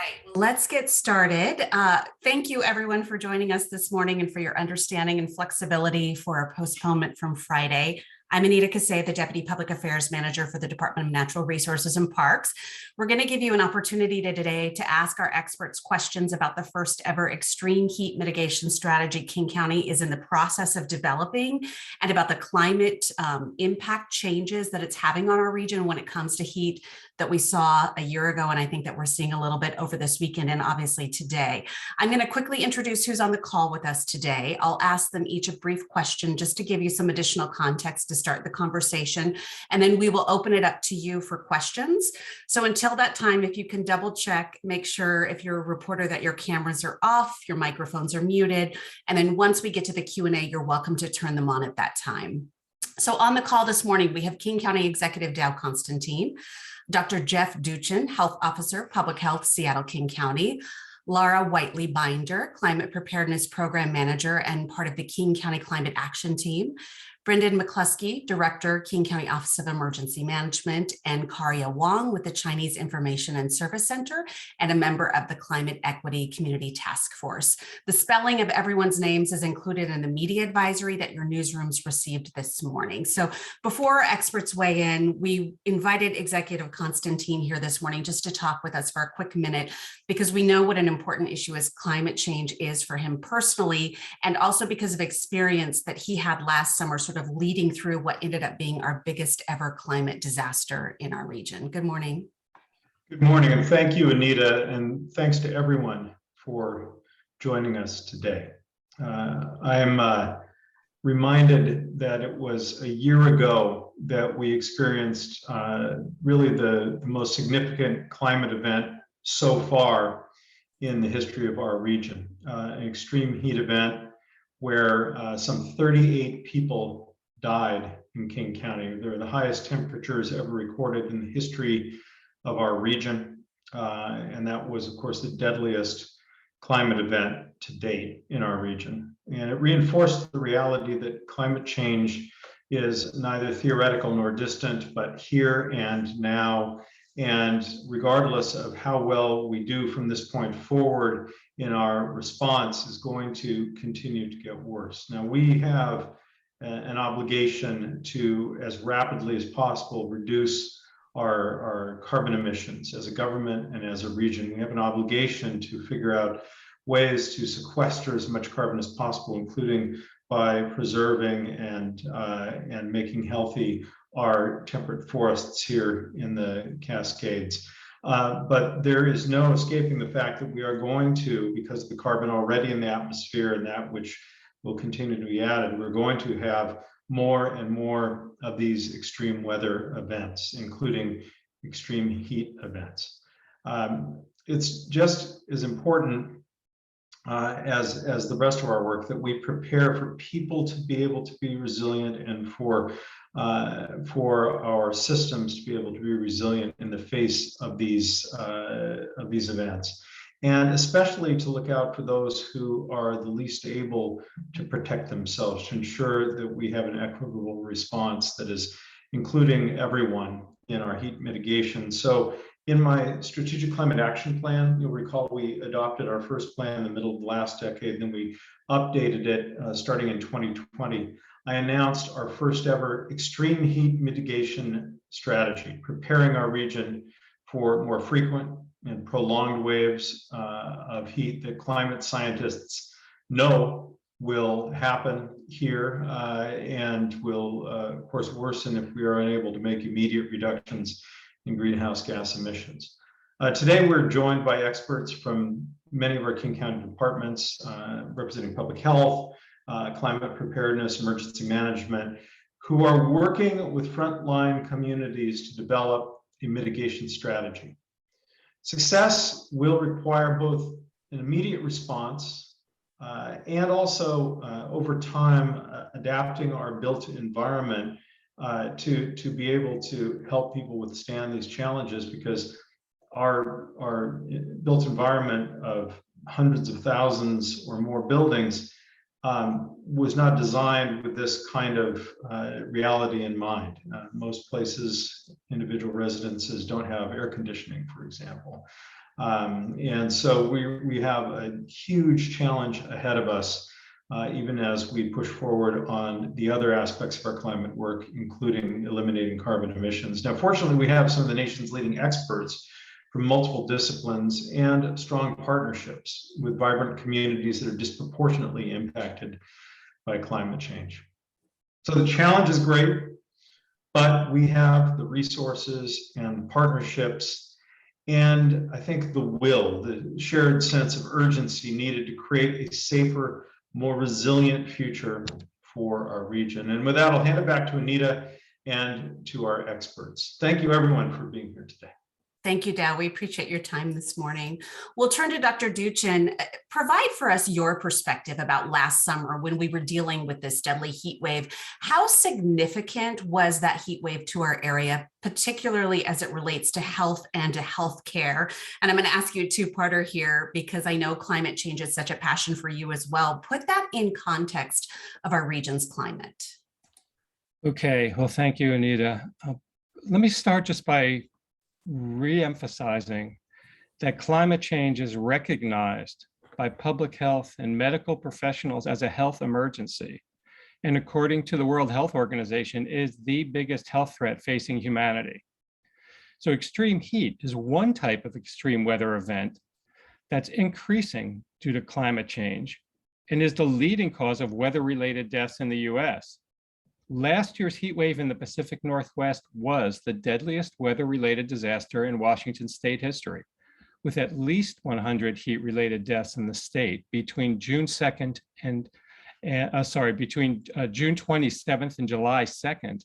right, let's get started. Thank you everyone for joining us this morning and for your understanding and flexibility for our postponement from Friday. I'm Anita Kasey, the Deputy Public Affairs Manager for the Department of Natural Resources and Parks. We're going to give you an opportunity today to ask our experts questions about the first ever extreme heat mitigation strategy King County is in the process of developing, and about the climate impact changes that it's having on our region when it comes to heat that we saw a year ago, and I think that we're seeing a little bit over this weekend and obviously today. I'm going to quickly introduce who's on the call with us today. I'll ask them each a brief question just to give you some additional context to start the conversation, and then we will open it up to you for questions. So until that time, if you can double check, make sure if you're a reporter that your cameras are off, your microphones are muted, and then once we get to the Q&A, you're welcome to turn them on at that time. So on the call this morning, we have King County Executive Dow Constantine, Dr. Jeff Duchin, Health Officer, Public Health, Seattle-King County, Lara Whiteley-Binder, Climate Preparedness Program Manager and part of the King County Climate Action Team, Brendan McCluskey, Director, King County Office of Emergency Management, and Karia Wong with the Chinese Information and Service Center and a member of the Climate Equity Community Task Force. The spelling of everyone's names is included in the media advisory that your newsrooms received this morning. So before our experts weigh in, we invited Executive Constantine here this morning just to talk with us for a quick minute, because we know what an important issue is climate change is for him personally, and also because of experience that he had last summer sort of leading through what ended up being our biggest ever climate disaster in our region. Good morning. Good morning, and thank you, Anita, and thanks to everyone for joining us today. I am reminded that it was a year ago that we experienced really the most significant climate event so far in the history of our region, an extreme heat event where some 38 people died in King County. They're the highest temperatures ever recorded in the history of our region. And that was, of course, the deadliest climate event to date in our region. And it reinforced the reality that climate change is neither theoretical nor distant, but here and now. And regardless of how well we do from this point forward in our response, is going to continue to get worse. Now, we have an obligation to, as rapidly as possible, reduce our carbon emissions as a government and as a region. We have an obligation to figure out ways to sequester as much carbon as possible, including by preserving and making healthy our temperate forests here in the Cascades. But there is no escaping the fact that we are going to, because of the carbon already in the atmosphere and that which will continue to be added, we're going to have more and more of these extreme weather events, including extreme heat events. It's just as important as the rest of our work that we prepare for people to be able to be resilient and for our systems to be able to be resilient in the face of these events, and especially to look out for those who are the least able to protect themselves, to ensure that we have an equitable response that is including everyone in our heat mitigation. So in my strategic climate action plan, you'll recall we adopted our first plan in the middle of the last decade, then we updated it starting in 2020. I announced our first ever extreme heat mitigation strategy, preparing our region for more frequent and prolonged waves of heat that climate scientists know will happen here and will, of course, worsen if we are unable to make immediate reductions in greenhouse gas emissions. Today, we're joined by experts from many of our King County departments representing public health, climate preparedness, emergency management, who are working with frontline communities to develop a mitigation strategy. Success will require both an immediate response and also over time adapting our built environment to be able to help people withstand these challenges, because our built environment of hundreds of thousands or more buildings was not designed with this kind of reality in mind. Most places, individual residences don't have air conditioning, for example. And so we have a huge challenge ahead of us, even as we push forward on the other aspects of our climate work, including eliminating carbon emissions. Now, fortunately, we have some of the nation's leading experts from multiple disciplines and strong partnerships with vibrant communities that are disproportionately impacted by climate change. So the challenge is great, but we have the resources and partnerships, and I think the will, the shared sense of urgency needed to create a safer, more resilient future for our region. And with that, I'll hand it back to Anita and to our experts. Thank you, everyone, for being here today. Thank you, Dow. We appreciate your time this morning. We'll turn to Dr. Duchin. Provide for us your perspective about last summer when we were dealing with this deadly heat wave. How significant was that heat wave to our area, particularly as it relates to health and to health care? And I'm going to ask you a two-parter here because I know climate change is such a passion for you as well. Put that in context of our region's climate. Okay, well, thank you, Anita. Let me start just by re-emphasizing that climate change is recognized by public health and medical professionals as a health emergency, and according to the World Health Organization, is the biggest health threat facing humanity. So extreme heat is one type of extreme weather event that's increasing due to climate change and is the leading cause of weather-related deaths in the US. Last year's heat wave in the Pacific Northwest was the deadliest weather-related disaster in Washington state history, with at least 100 heat-related deaths in the state between June 2nd and between June 27th and July 2nd.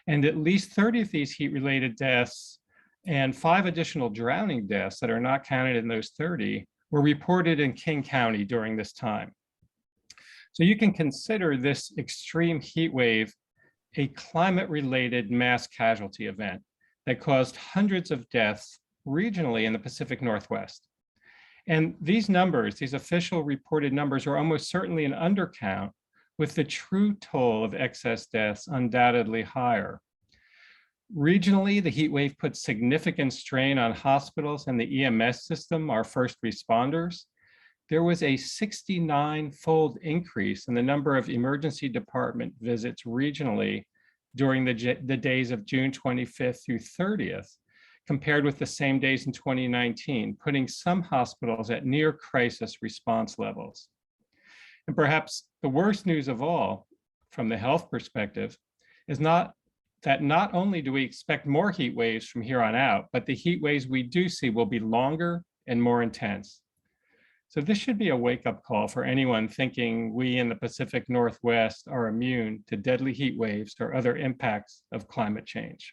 And at least 30 of these heat-related deaths and 5 additional drowning deaths that are not counted in those 30 were reported in King County during this time. So you can consider this extreme heat wave a climate-related mass casualty event that caused hundreds of deaths regionally in the Pacific Northwest. And these numbers, these official reported numbers, are almost certainly an undercount, with the true toll of excess deaths undoubtedly higher. Regionally, the heat wave put significant strain on hospitals and the EMS system, our first responders. There was a 69-fold increase in the number of emergency department visits regionally during the days of June 25th through 30th, compared with the same days in 2019, putting some hospitals at near crisis response levels. And perhaps the worst news of all, from the health perspective, is not only do we expect more heat waves from here on out, but the heat waves we do see will be longer and more intense. So this should be a wake-up call for anyone thinking we in the Pacific Northwest are immune to deadly heat waves or other impacts of climate change.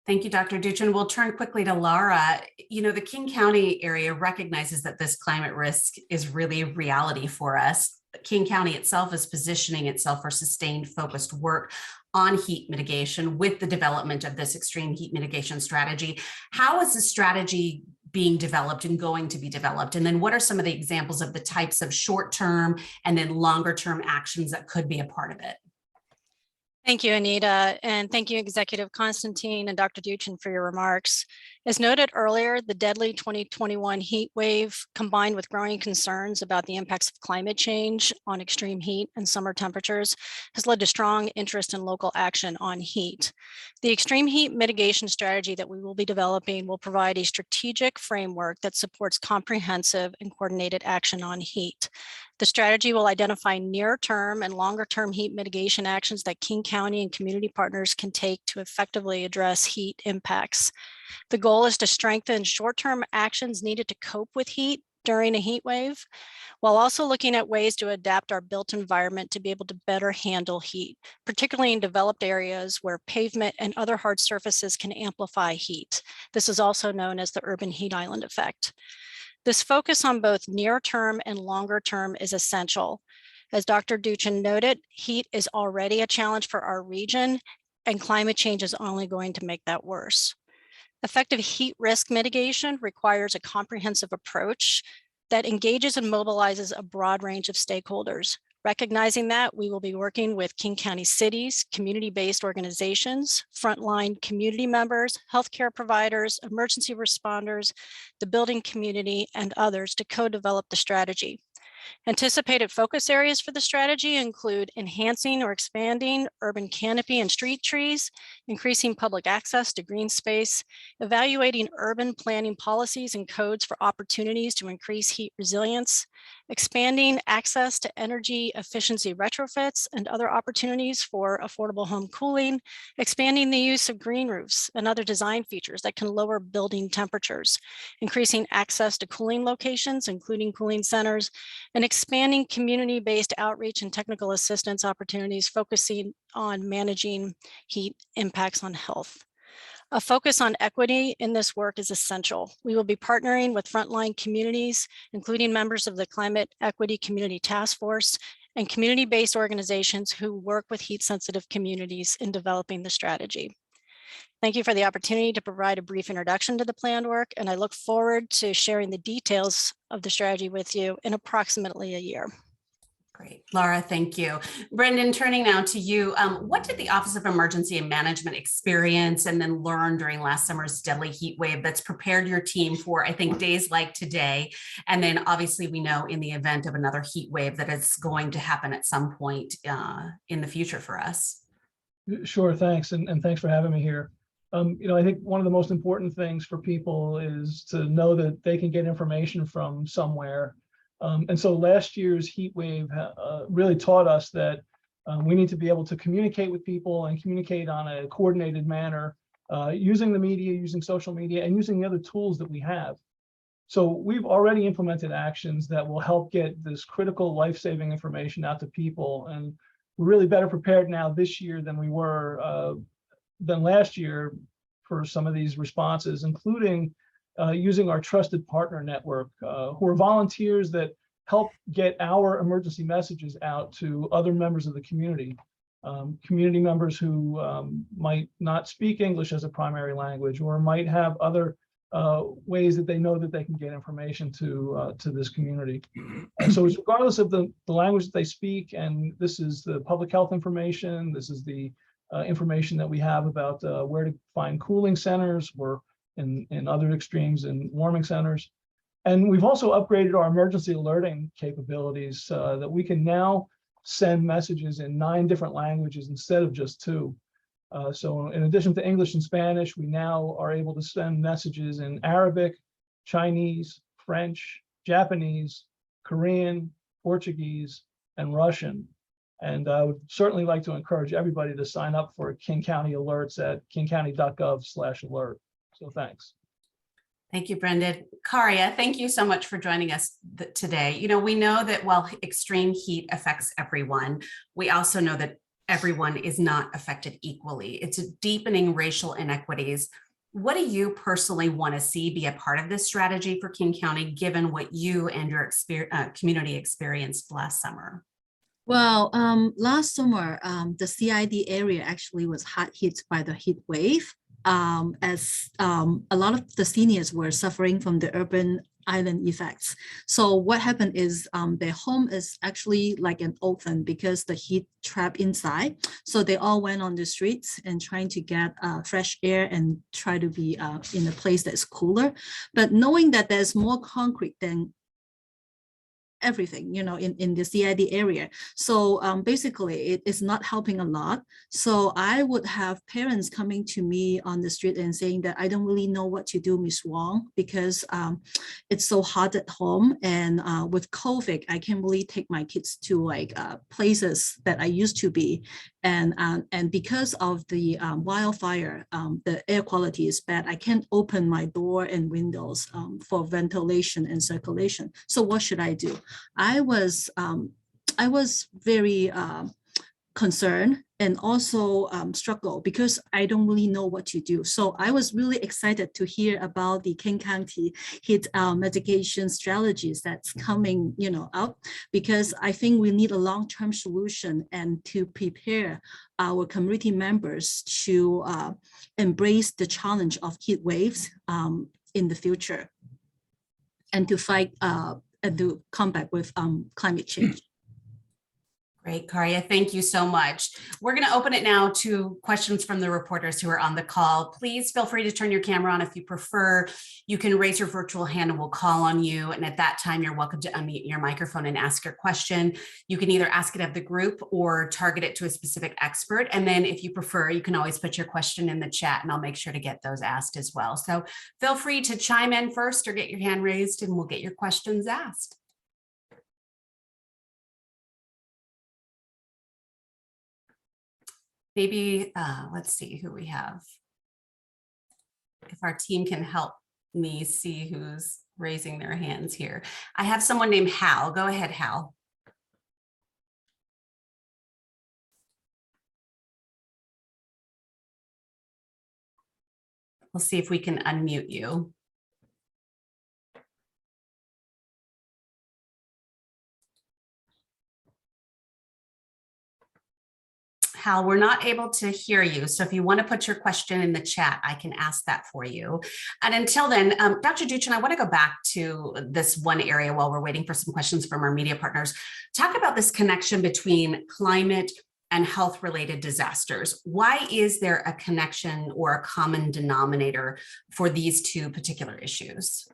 Thank you, Dr. Duchin. We'll turn quickly to Lara. You know, the King County area recognizes that this climate risk is really a reality for us. King County itself is positioning itself for sustained focused work on heat mitigation with the development of this extreme heat mitigation strategy. How is the strategy being developed and going to be developed? And then what are some of the examples of the types of short-term and then longer-term actions that could be a part of it? Thank you, Anita, and thank you, Executive Constantine and Dr. Duchin, for your remarks. As noted earlier, the deadly 2021 heat wave, combined with growing concerns about the impacts of climate change on extreme heat and summer temperatures, has led to strong interest in local action on heat. The extreme heat mitigation strategy that we will be developing will provide a strategic framework that supports comprehensive and coordinated action on heat. The strategy will identify near-term and longer-term heat mitigation actions that King County and community partners can take to effectively address heat impacts. The goal is to strengthen short-term actions needed to cope with heat during a heat wave, while also looking at ways to adapt our built environment to be able to better handle heat, particularly in developed areas where pavement and other hard surfaces can amplify heat. This is also known as the urban heat island effect. This focus on both near-term and longer-term is essential. As Dr. Duchin noted, heat is already a challenge for our region, and climate change is only going to make that worse. Effective heat risk mitigation requires a comprehensive approach that engages and mobilizes a broad range of stakeholders, Recognizing that, we will be working with King County cities, community-based organizations, frontline community members, healthcare providers, emergency responders, the building community, and others to co-develop the strategy. Anticipated focus areas for the strategy include enhancing or expanding urban canopy and street trees, increasing public access to green space, evaluating urban planning policies and codes for opportunities to increase heat resilience, expanding access to energy efficiency retrofits and other opportunities for affordable home cooling, expanding the use of green roofs and other design features that can lower building temperatures, increasing access to cooling locations, including cooling centers, and expanding community-based outreach and technical assistance opportunities focusing on managing heat impacts on health. A focus on equity in this work is essential. We will be partnering with frontline communities, including members of the Climate Equity Community Task Force and community-based organizations who work with heat-sensitive communities in developing the strategy. Thank you for the opportunity to provide a brief introduction to the planned work, and I look forward to sharing the details of the strategy with you in approximately a year. Great. Lara, thank you. Brendan, turning now to you. What did the Office of Emergency and Management experience and then learn during last summer's deadly heat wave that's prepared your team for, I think, days like today? And then obviously we know in the event of another heat wave that it's going to happen at some point in the future for us. Sure, thanks. And thanks for having me here. I think one of the most important things for people is to know that they can get information from somewhere. And so last year's heat wave really taught us that we need to be able to communicate with people and communicate on a coordinated manner using the media, using social media, and using the other tools that we have. So we've already implemented actions that will help get this critical life-saving information out to people. And we're really better prepared now this year than we were than last year for some of these responses, including using our trusted partner network, who are volunteers that help get our emergency messages out to other members of the community, community members who might not speak English as a primary language or might have other ways that they know that they can get information to this community. And so regardless of the language that they speak, and this is the public health information, this is the information that we have about where to find cooling centers or in other extremes in warming centers. And we've also upgraded our emergency alerting capabilities that we can now send messages in 9 different languages instead of just 2. So in addition to English and Spanish, we now are able to send messages in Arabic, Chinese, French, Japanese, Korean, Portuguese, and Russian. And I would certainly like to encourage everybody to sign up for King County alerts at kingcounty.gov/alert. So thanks. Thank you, Brendan. Karia, thank you so much for joining us today. We know that while extreme heat affects everyone, we also know that everyone is not affected equally. It's a deepening racial inequities. What do you personally want to see be a part of this strategy for King County, given what you and your community experienced last summer? Well, last summer, the CID area actually was hard hit by the heat wave, as a lot of the seniors were suffering from the urban island effects. So what happened is their home is actually like an oven because the heat trapped inside. So they all went on the streets and trying to get fresh air and try to be in a place that's cooler. But knowing that there's more concrete than everything, in the CID area. So basically it is not helping a lot. So I would have parents coming to me on the street and saying that I don't really know what to do, Miss Wong, because it's so hot at home. And with COVID, I can't really take my kids to places that I used to be. And because of the wildfire, the air quality is bad. I can't open my door and windows for ventilation and circulation. So what should I do? I was very concerned and also struggle because I don't really know what to do. So I was really excited to hear about the King County heat mitigation strategies that's coming, out, because I think we need a long-term solution and to prepare our community members to embrace the challenge of heat waves in the future and to fight and to combat with climate change. Great, Karia. Thank you so much. We're going to open it now to questions from the reporters who are on the call. Please feel free to turn your camera on if you prefer. You can raise your virtual hand and we'll call on you. And at that time, you're welcome to unmute your microphone and ask your question. You can either ask it of the group or target it to a specific expert. And then if you prefer, you can always put your question in the chat and I'll make sure to get those asked as well. So feel free to chime in first or get your hand raised and we'll get your questions asked. Maybe, let's see who we have. If our team can help me see who's raising their hands here. I have someone named Hal. Go ahead, Hal. We'll see if we can unmute you. Hal, we're not able to hear you. So if you want to put your question in the chat, I can ask that for you. And until then, Dr. Duchin, I want to go back to this one area while we're waiting for some questions from our media partners. Talk about this connection between climate and health-related disasters. Why is there a connection or a common denominator for these two particular issues?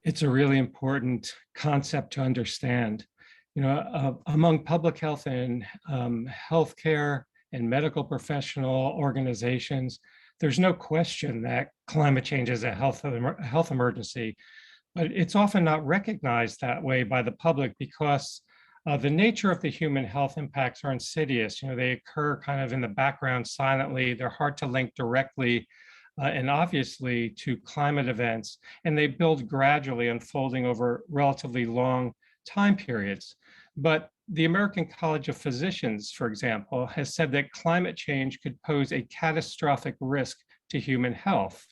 It's a really important concept to understand. Among public health and healthcare and medical professional organizations, there's no question that climate change is a health emergency, but it's often not recognized that way by the public because the nature of the human health impacts are insidious. They occur kind of in the background silently. They're hard to link directly and obviously to climate events, and they build gradually, unfolding over relatively long time periods. But the American College of Physicians, for example, has said that climate change could pose a catastrophic risk to human health,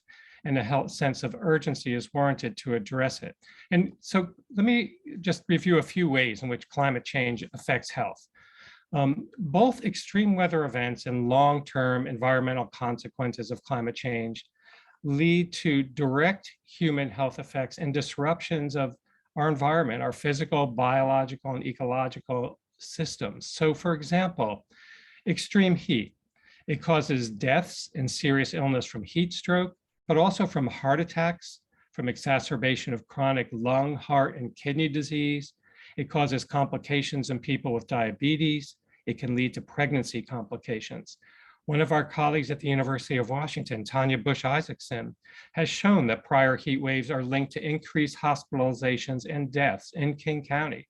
and a health sense of urgency is warranted to address it. And so let me just review a few ways in which climate change affects health. Both extreme weather events and long-term environmental consequences of climate change lead to direct human health effects and disruptions of our environment, our physical, biological, and ecological systems. So for example, extreme heat, it causes deaths and serious illness from heat stroke, but also from heart attacks, from exacerbation of chronic lung, heart, and kidney disease. It causes complications in people with diabetes. It can lead to pregnancy complications. One of our colleagues at the University of Washington, Tanya Bush-Isaacson, has shown that prior heat waves are linked to increased hospitalizations and deaths in King County.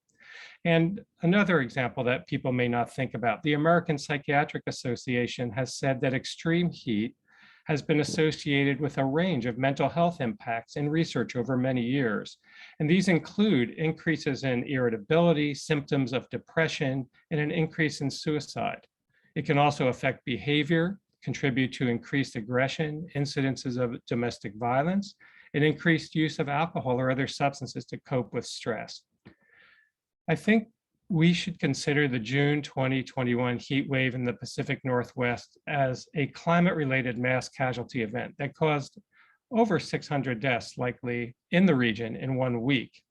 And another example that people may not think about, the American Psychiatric Association has said that extreme heat has been associated with a range of mental health impacts in research over many years. And these include increases in irritability, symptoms of depression, and an increase in suicide. It can also affect behavior, contribute to increased aggression, incidences of domestic violence, and increased use of alcohol or other substances to cope with stress. I think we should consider the June 2021 heat wave in the Pacific Northwest as a climate-related mass casualty event that caused over 600 deaths likely in the region in 1 week.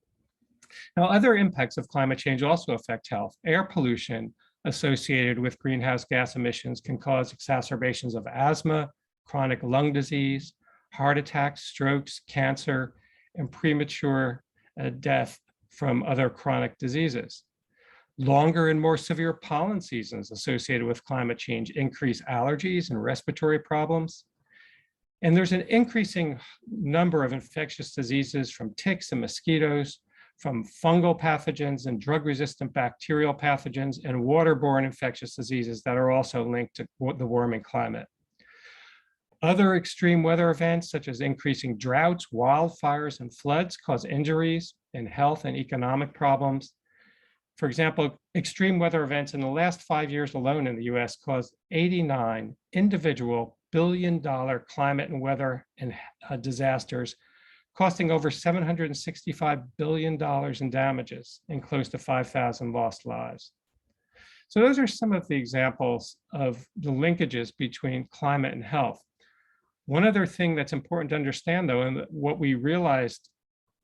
Now, other impacts of climate change also affect health. Air pollution associated with greenhouse gas emissions can cause exacerbations of asthma, chronic lung disease, heart attacks, strokes, cancer, and premature death from other chronic diseases. Longer and more severe pollen seasons associated with climate change increase allergies and respiratory problems. And there's an increasing number of infectious diseases from ticks and mosquitoes, from fungal pathogens and drug-resistant bacterial pathogens, and waterborne infectious diseases that are also linked to the warming climate. Other extreme weather events, such as increasing droughts, wildfires, and floods, cause injuries and health and economic problems. For example, extreme weather events in the last 5 years alone in the US caused 89 individual billion-dollar climate and weather and disasters, costing over $765 billion in damages and close to 5,000 lost lives. So those are some of the examples of the linkages between climate and health. One other thing that's important to understand, though, and what we realized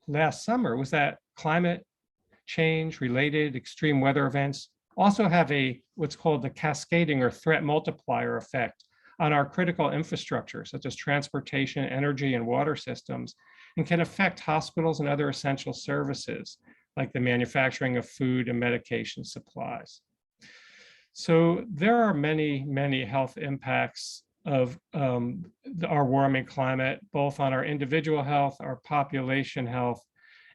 last summer was that climate change related extreme weather events also have what's called the cascading or threat multiplier effect on our critical infrastructure, such as transportation, energy, and water systems, and can affect hospitals and other essential services, like the manufacturing of food and medication supplies. So there are many, many health impacts of our warming climate, both on our individual health, our population health,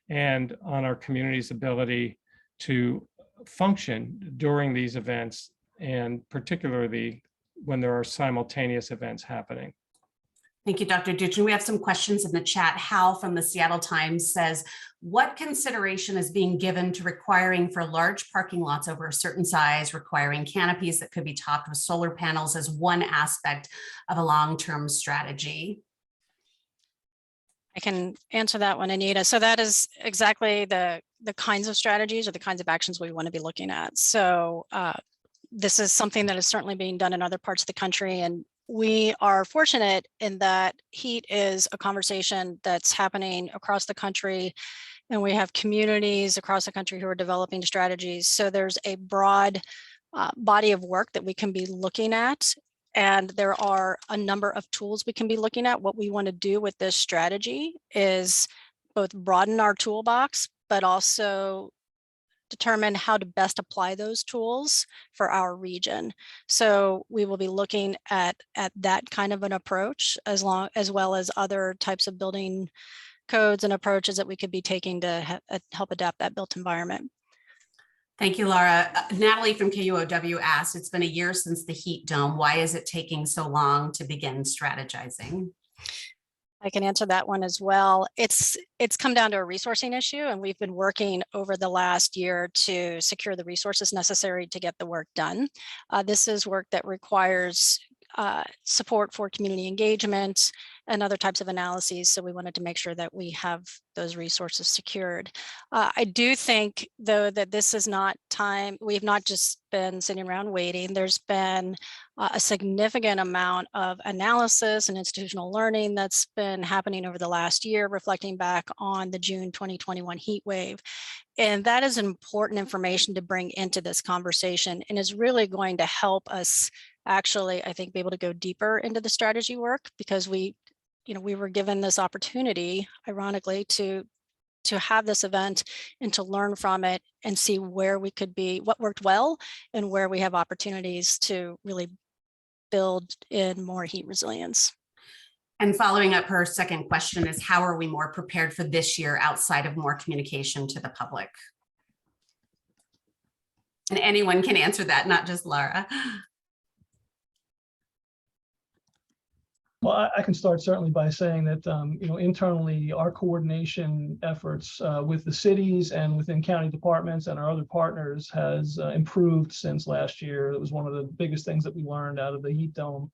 and on our community's ability to function during these events, and particularly when there are simultaneous events happening. Thank you, Dr. Duchin. We have some questions in the chat. Hal from the Seattle Times says, what consideration is being given to requiring for large parking lots over a certain size, requiring canopies that could be topped with solar panels as one aspect of a long-term strategy? I can answer that one, Anita. So that is exactly the kinds of strategies or the kinds of actions we want to be looking at. So this is something that is certainly being done in other parts of the country, and we are fortunate in that heat is a conversation that's happening across the country, and we have communities across the country who are developing strategies. So there's a broad body of work that we can be looking at, and there are a number of tools we can be looking at. What we want to do with this strategy is both broaden our toolbox, but also determine how to best apply those tools for our region. So we will be looking at that kind of an approach, as well as other types of building codes and approaches that we could be taking to help adapt that built environment. Thank you, Lara. Natalie from KUOW asked, it's been a year since the heat dome. Why is it taking so long to begin strategizing? I can answer that one as well. It's come down to a resourcing issue, and we've been working over the last year to secure the resources necessary to get the work done. This is work that requires support for community engagement and other types of analyses. So we wanted to make sure that we have those resources secured. I do think, though, that this is not time. We've not just been sitting around waiting. There's been a significant amount of analysis and institutional learning that's been happening over the last year, reflecting back on the June 2021 heat wave. And that is important information to bring into this conversation, and is really going to help us actually, I think, be able to go deeper into the strategy work, because we were given this opportunity, ironically, to have this event and to learn from it and see where we could be, what worked well, and where we have opportunities to really build in more heat resilience. And following up, her second question is, how are we more prepared for this year outside of more communication to the public? And anyone can answer that, not just Lara. Well, I can start certainly by saying that, internally, our coordination efforts with the cities and within county departments and our other partners has improved since last year. It was one of the biggest things that we learned out of the heat dome.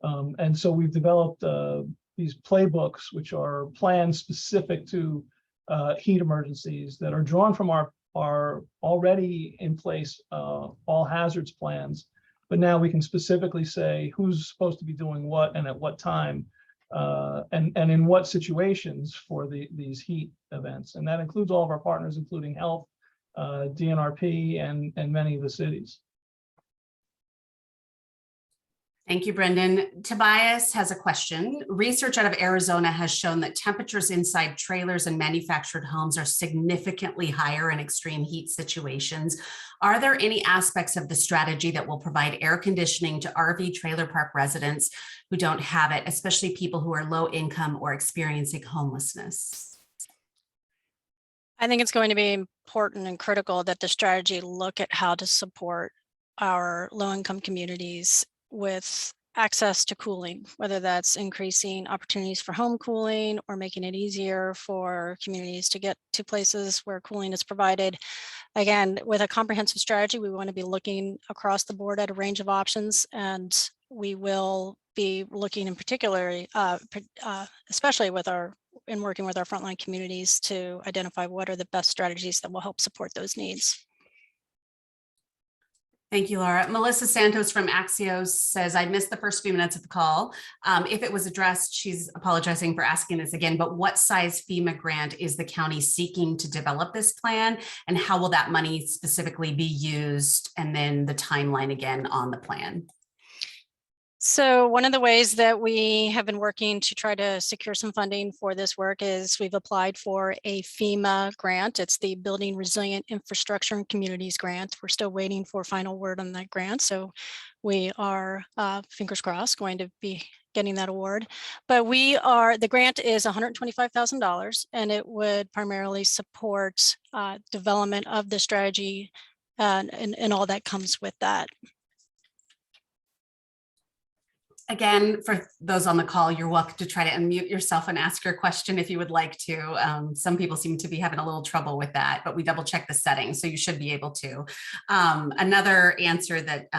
And so we've developed these playbooks, which are plans specific to heat emergencies that are drawn from our already in place all hazards plans. But now we can specifically say who's supposed to be doing what and at what time, and in what situations for these heat events. And that includes all of our partners, including health, DNRP, and many of the cities. Thank you, Brendan. Tobias has a question. Research out of Arizona has shown that temperatures inside trailers and manufactured homes are significantly higher in extreme heat situations. Are there any aspects of the strategy that will provide air conditioning to RV trailer park residents who don't have it, especially people who are low income or experiencing homelessness? I think it's going to be important and critical that the strategy look at how to support our low-income communities with access to cooling, whether that's increasing opportunities for home cooling or making it easier for communities to get to places where cooling is provided. Again, with a comprehensive strategy, we want to be looking across the board at a range of options, and we will be looking in particular, especially in working with our frontline communities, to identify what are the best strategies that will help support those needs. Thank you, Lara. Melissa Santos from Axios says, I missed the first few minutes of the call. If it was addressed, she's apologizing for asking this again, but what size FEMA grant is the county seeking to develop this plan? And how will that money specifically be used? And then the timeline again on the plan. So one of the ways that we have been working to try to secure some funding for this work is we've applied for a FEMA grant. It's the Building Resilient Infrastructure and Communities Grant. We're still waiting for final word on that grant. So we are, fingers crossed, going to be getting that award. But the grant is $125,000 and it would primarily support development of the strategy and all that comes with that. Again, for those on the call, you're welcome to try to unmute yourself and ask your question if you would like to. Some people seem to be having a little trouble with that, but we double check the settings, so you should be able to. Another answer that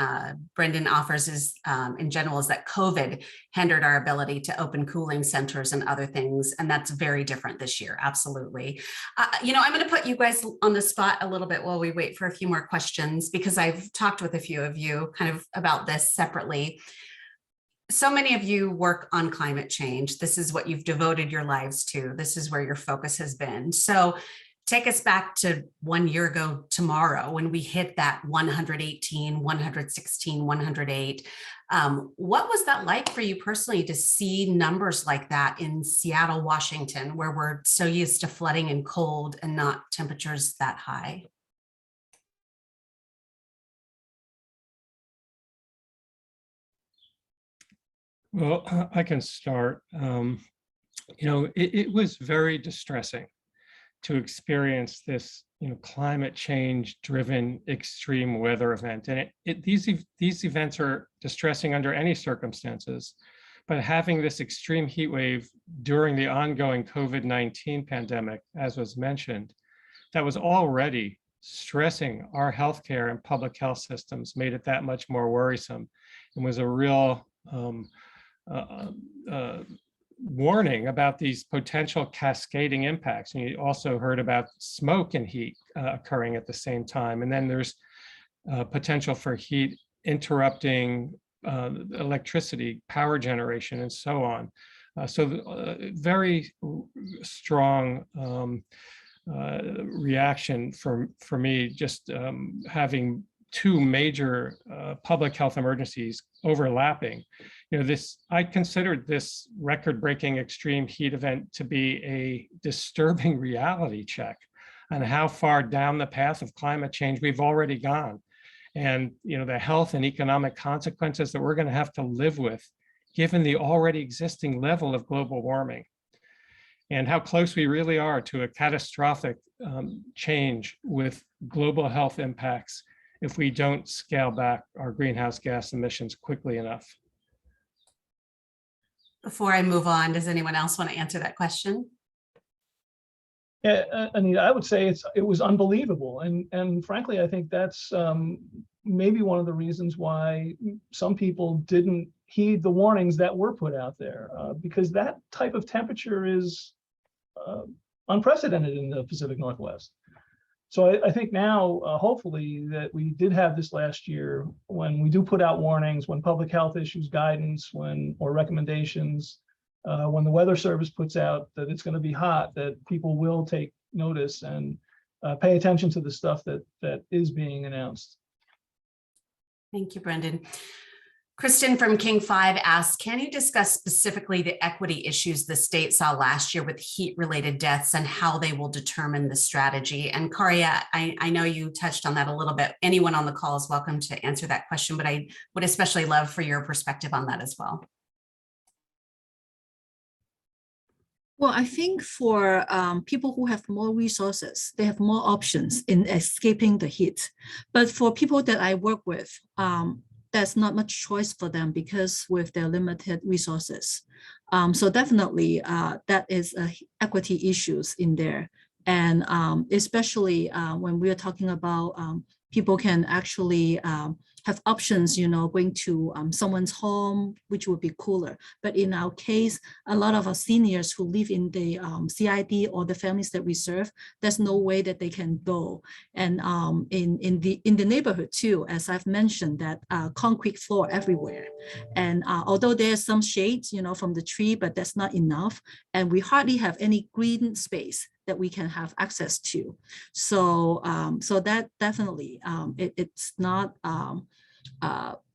Brendan offers is, in general, is that COVID hindered our ability to open cooling centers and other things, and that's very different this year, absolutely. I'm going to put you guys on the spot a little bit while we wait for a few more questions, because I've talked with a few of you kind of about this separately. So many of you work on climate change. This is what you've devoted your lives to. This is where your focus has been. So take us back to 1 year ago tomorrow when we hit that 118, 116, 108. What was that like for you personally to see numbers like that in Seattle, Washington, where we're so used to flooding and cold and not temperatures that high? Well, I can start. It was very distressing to experience this, climate change driven extreme weather event. And these events are distressing under any circumstances, but having this extreme heat wave during the ongoing COVID-19 pandemic, as was mentioned, that was already stressing our healthcare and public health systems, made it that much more worrisome, and was a real warning about these potential cascading impacts. And you also heard about smoke and heat occurring at the same time. And then there's potential for heat interrupting electricity, power generation, and so on. Very strong reaction for me, just having two major public health emergencies overlapping. I considered this record-breaking extreme heat event to be a disturbing reality check on how far down the path of climate change we've already gone. And the health and economic consequences that we're going to have to live with, given the already existing level of global warming, and how close we really are to a catastrophic change with global health impacts if we don't scale back our greenhouse gas emissions quickly enough. Before I move on, does anyone else want to answer that question? Yeah, Anita, I would say it was unbelievable, and frankly, I think that's maybe one of the reasons why some people didn't heed the warnings that were put out there, because that type of temperature is unprecedented in the Pacific Northwest. So I think now, hopefully, that we did have this last year when we do put out warnings, when public health issues guidance, or recommendations, when the Weather Service puts out that it's going to be hot, that people will take notice and pay attention to the stuff that is being announced. Thank you, Brendan. Kristen from King 5 asks, can you discuss specifically the equity issues the state saw last year with heat-related deaths and how they will determine the strategy? And Karia, I know you touched on that a little bit. Anyone on the call is welcome to answer that question, but I would especially love for your perspective on that as well. Well, I think for people who have more resources, they have more options in escaping the heat. But for people that I work with, there's not much choice for them because with their limited resources. So definitely that is equity issues in there. And especially when we're talking about people can actually have options, going to someone's home, which would be cooler. But in our case, a lot of our seniors who live in the CID or the families that we serve, there's no way that they can go. And in the neighborhood too, as I've mentioned, that concrete floor everywhere. And although there's some shades, from the tree, but that's not enough. And we hardly have any green space that we can have access to. So that definitely, it's not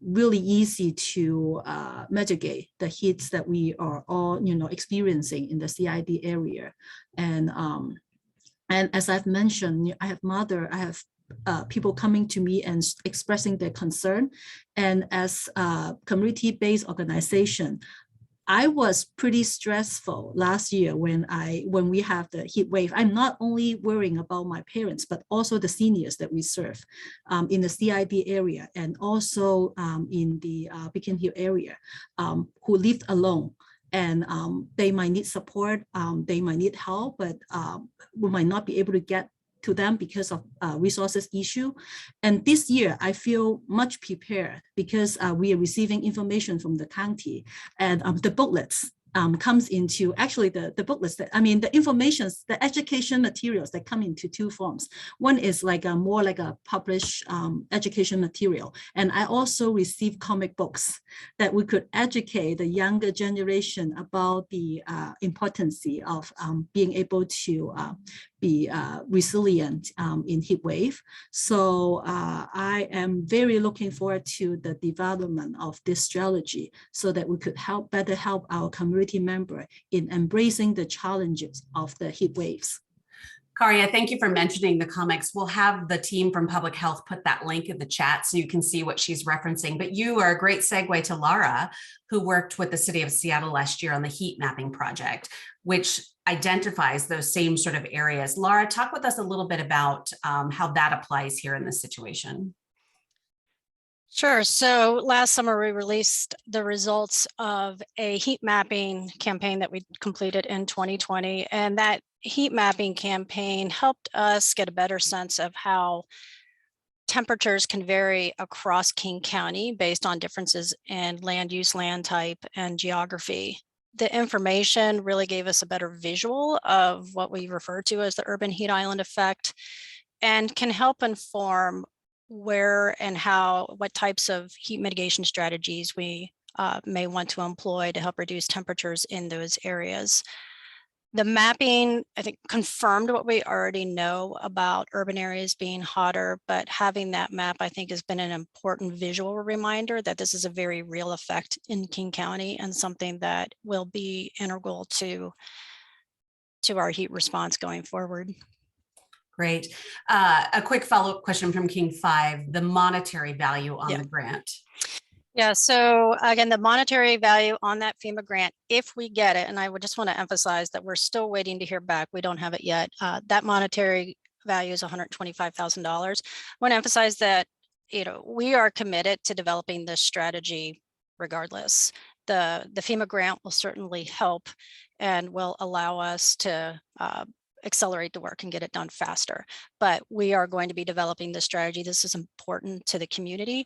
really easy to mitigate the heats that we are all, experiencing in the CID area. And as I've mentioned, I have people coming to me and expressing their concern. And as a community-based organization, I was pretty stressful last year when we have the heat wave. I'm not only worrying about my parents, but also the seniors that we serve in the CID area and also in the Beacon Hill area who lived alone. And they might need support, they might need help, but we might not be able to get to them because of resources issue. And this year, I feel much prepared because we are receiving information from the county and the booklets comes into actually the booklets that, the information, the education materials that come into two forms. One is like more like a published education material. And I also received comic books that we could educate the younger generation about the importance of being able to be resilient in heat wave. So I am very looking forward to the development of this strategy so that we could better help our community member in embracing the challenges of the heat waves. Karia, thank you for mentioning the comics. We'll have the team from Public Health put that link in the chat so you can see what she's referencing. But you are a great segue to Lara, who worked with the city of Seattle last year on the heat mapping project, which identifies those same sort of areas. Lara, talk with us a little bit about how that applies here in this situation. Sure. So last summer, we released the results of a heat mapping campaign that we completed in 2020. And that heat mapping campaign helped us get a better sense of how temperatures can vary across King County based on differences in land use, land type, and geography. The information really gave us a better visual of what we refer to as the urban heat island effect and can help inform where and what types of heat mitigation strategies we may want to employ to help reduce temperatures in those areas. The mapping, I think, confirmed what we already know about urban areas being hotter, but having that map, I think, has been an important visual reminder that this is a very real effect in King County and something that will be integral to our heat response going forward. Great. A quick follow-up question from King 5, the monetary value on the grant. Yeah, so again, the monetary value on that FEMA grant, if we get it, and I would just want to emphasize that we're still waiting to hear back. We don't have it yet. That monetary value is $125,000. I want to emphasize that, we are committed to developing this strategy regardless. The FEMA grant will certainly help and will allow us to accelerate the work and get it done faster. But we are going to be developing this strategy. This is important to the community.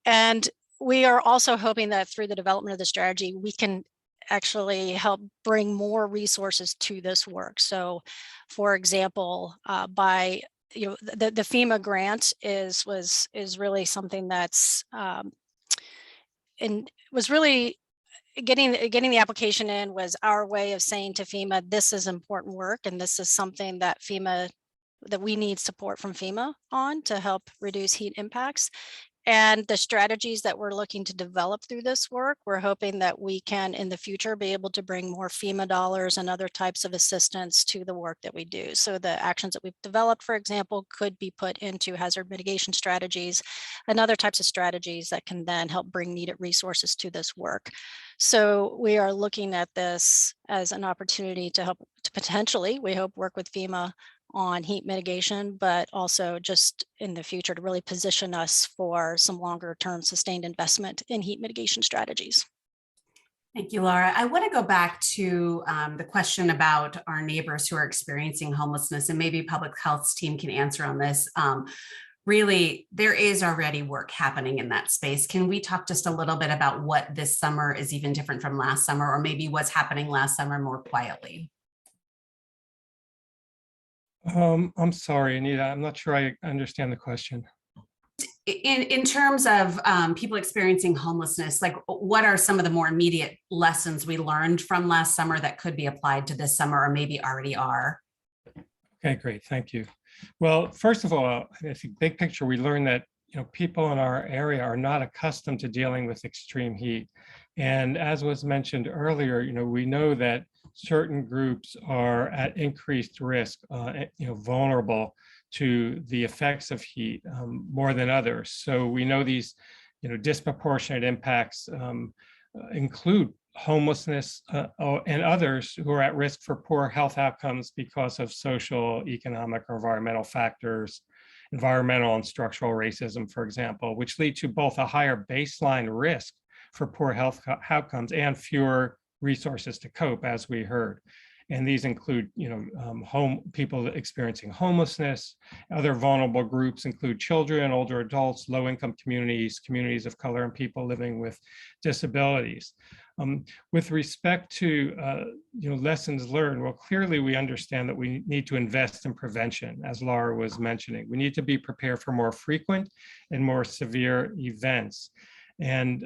And we are also hoping that through the development of the strategy, we can actually help bring more resources to this work. So, for example, by the FEMA grant was really something that's and was really getting the application in was our way of saying to FEMA, this is important work and this is something that we need support from FEMA on to help reduce heat impacts. And the strategies that we're looking to develop through this work, we're hoping that we can in the future be able to bring more FEMA dollars and other types of assistance to the work that we do. So the actions that we've developed, for example, could be put into hazard mitigation strategies and other types of strategies that can then help bring needed resources to this work. So we are looking at this as an opportunity to help to potentially, we hope, work with FEMA on heat mitigation, but also just in the future to really position us for some longer term sustained investment in heat mitigation strategies. Thank you, Lara. I want to go back to the question about our neighbors who are experiencing homelessness, and maybe Public Health's team can answer on this. really, there is already work happening in that space. Can we talk just a little bit about what this summer is even different from last summer, or maybe what's happening last summer more quietly? I'm sorry, Anita, I'm not sure I understand the question. In terms of people experiencing homelessness, like what are some of the more immediate lessons we learned from last summer that could be applied to this summer, or maybe already are? Okay, great, thank you. Well, first of all, I think big picture, we learned that people in our area are not accustomed to dealing with extreme heat. And as was mentioned earlier, we know that certain groups are at increased risk, vulnerable to the effects of heat more than others. So we know these, disproportionate impacts include homelessness and others who are at risk for poor health outcomes because of social, economic, or environmental factors, environmental and structural racism, for example, which lead to both a higher baseline risk for poor health outcomes and fewer resources to cope, as we heard. And these include, people experiencing homelessness. Other vulnerable groups include children, older adults, low-income communities, communities of color, and people living with disabilities. With respect to lessons learned, well, clearly we understand that we need to invest in prevention, as Lara was mentioning. We need to be prepared for more frequent and more severe events. And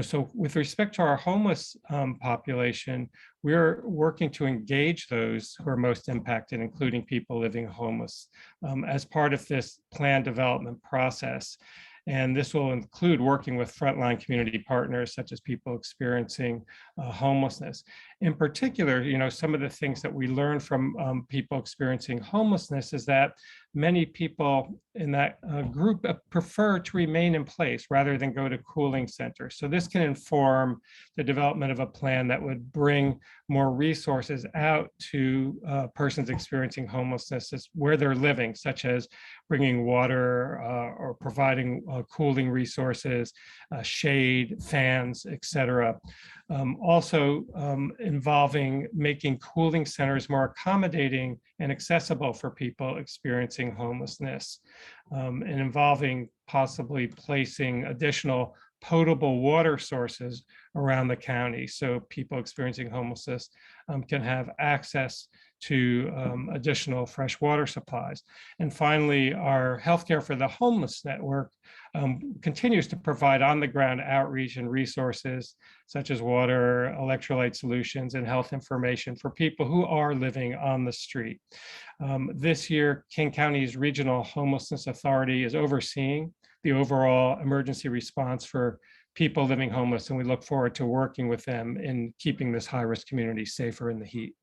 so with respect to our homeless population, we're working to engage those who are most impacted, including people living homeless, as part of this plan development process. And this will include working with frontline community partners, such as people experiencing homelessness. In particular, some of the things that we learned from people experiencing homelessness is that many people in that group prefer to remain in place rather than go to cooling centers. So this can inform the development of a plan that would bring more resources out to persons experiencing homelessness where they're living, such as bringing water or providing cooling resources, shade, fans, etc. Also involving making cooling centers more accommodating and accessible for people experiencing homelessness, and involving possibly placing additional potable water sources around the county so people experiencing homelessness can have access to additional fresh water supplies. And finally, our Healthcare for the Homeless Network continues to provide on-the-ground outreach and resources such as water, electrolyte solutions, and health information for people who are living on the street. This year, King County's Regional Homelessness Authority is overseeing the overall emergency response for people living homeless, and we look forward to working with them in keeping this high-risk community safer in the heat.